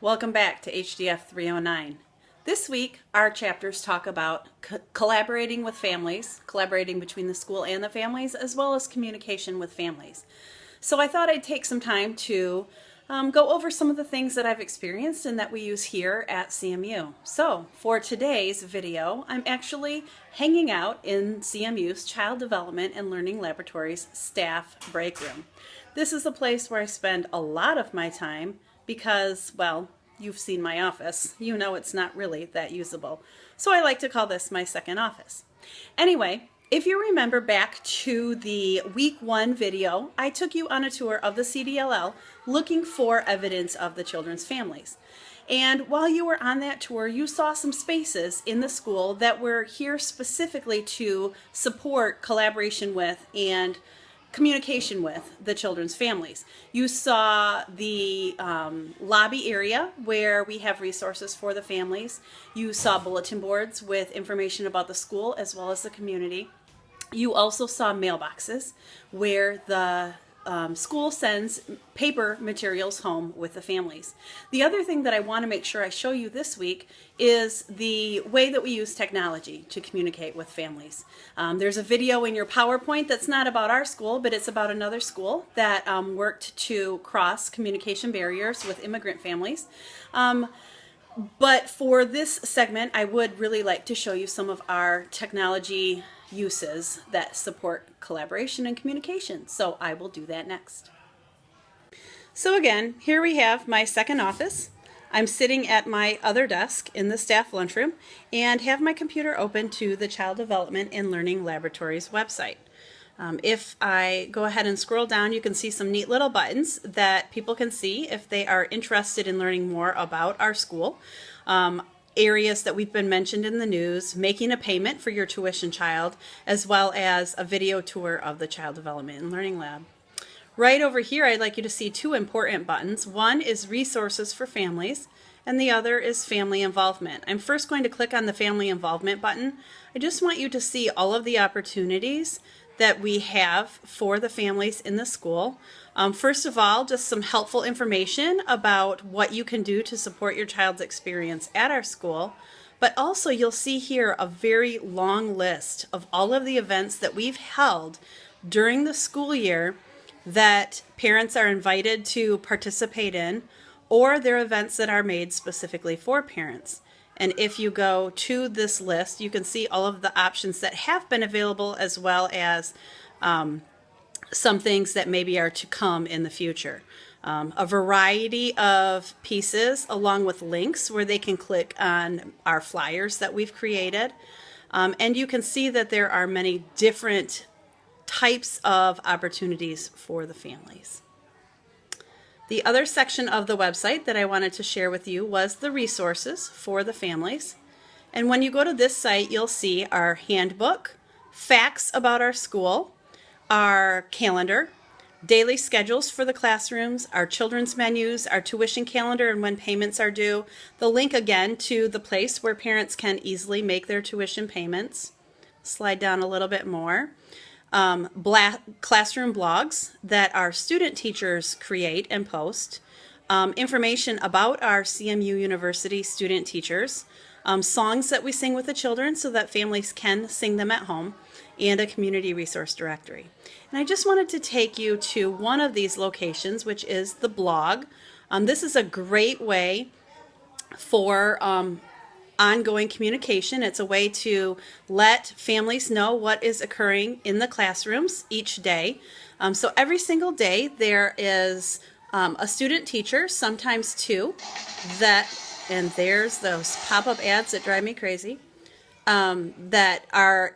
Welcome back to HDF 309. This week, our chapters talk about collaborating with families, collaborating between the school and the families, as well as communication with families. So I thought I'd take some time to go over some of the things that I've experienced and that we use here at CMU. So for today's video, I'm actually hanging out in CMU's Child Development and Learning Laboratories staff break room. This is a place where I spend a lot of my time because, well, you've seen my office. You know it's not really that usable. So I like to call this my second office. Anyway, if you remember back to the week 1 video, I took you on a tour of the CDLL looking for evidence of the children's families. And while you were on that tour, you saw some spaces in the school that were here specifically to support collaboration with and communication with the children's families. You saw the lobby area where we have resources for the families. You saw bulletin boards with information about the school as well as the community. You also saw mailboxes where the school sends paper materials home with the families. The other thing that I want to make sure I show you this week is the way that we use technology to communicate with families. There's a video in your PowerPoint that's not about our school, but it's about another school that worked to cross communication barriers with immigrant families. But for this segment, I would really like to show you some of our technology uses that support collaboration and communication. So I will do that next. So again, here we have my second office. I'm sitting at my other desk in the staff lunchroom and have my computer open to the Child Development and Learning Laboratories website. If I go ahead and scroll down, you can see some neat little buttons that people can see if they are interested in learning more about our school. Areas that we've been mentioned in the news, making a payment for your tuition child, as well as a video tour of the Child Development and Learning Lab. Right over here, I'd like you to see two important buttons. One is Resources for Families, and the other is Family Involvement. I'm first going to click on the Family Involvement button. I just want you to see all of the opportunities that we have for the families in the school. First of all, just some helpful information about what you can do to support your child's experience at our school. But also you'll see here a very long list of all of the events that we've held during the school year that parents are invited to participate in, or they're events that are made specifically for parents. And if you go to this list, you can see all of the options that have been available, as well as some things that maybe are to come in the future. A variety of pieces along with links where they can click on our flyers that we've created. And you can see that there are many different types of opportunities for the families. The other section of the website that I wanted to share with you was the resources for the families. And when you go to this site, you'll see our handbook, facts about our school, our calendar, daily schedules for the classrooms, our children's menus, our tuition calendar and when payments are due, the link again to the place where parents can easily make their tuition payments. Slide down a little bit more. Classroom blogs that our student teachers create and post, information about our CMU University student teachers, songs that we sing with the children so that families can sing them at home, and a community resource directory. And I just wanted to take you to one of these locations, which is the blog. This is a great way for ongoing communication. It's a way to let families know what is occurring in the classrooms each day. So every single day there is a student teacher, sometimes two, and there's those pop-up ads that drive me crazy, that are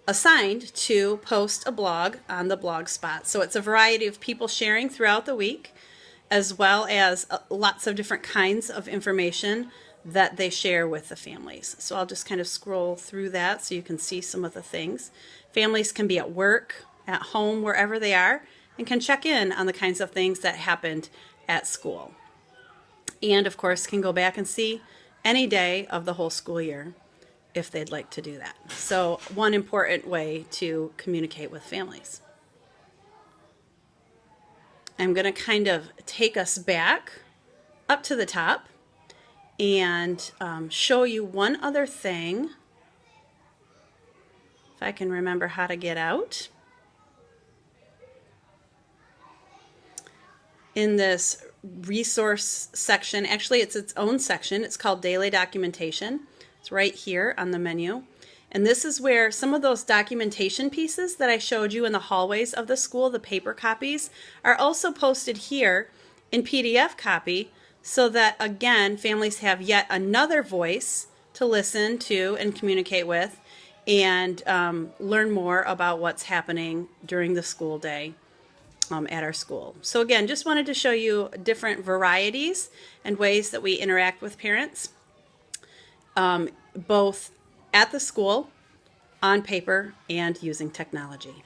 assigned to post a blog on the blog spot. So it's a variety of people sharing throughout the week, as well as lots of different kinds of information that they share with the families. So I'll just kind of scroll through that so you can see some of the things. Families can be at work, at home, wherever they are, and can check in on the kinds of things that happened at school. And of course can go back and see any day of the whole school year if they'd like to do that. So one important way to communicate with families. I'm going to kind of take us back up to the top and show you one other thing. If I can remember how to get out. In this resource section, actually it's its own section. It's called Daily Documentation. It's right here on the menu. And this is where some of those documentation pieces that I showed you in the hallways of the school, the paper copies, are also posted here in PDF copy so that, again, families have yet another voice to listen to and communicate with and learn more about what's happening during the school day at our school. So again, just wanted to show you different varieties and ways that we interact with parents, both at the school, on paper, and using technology.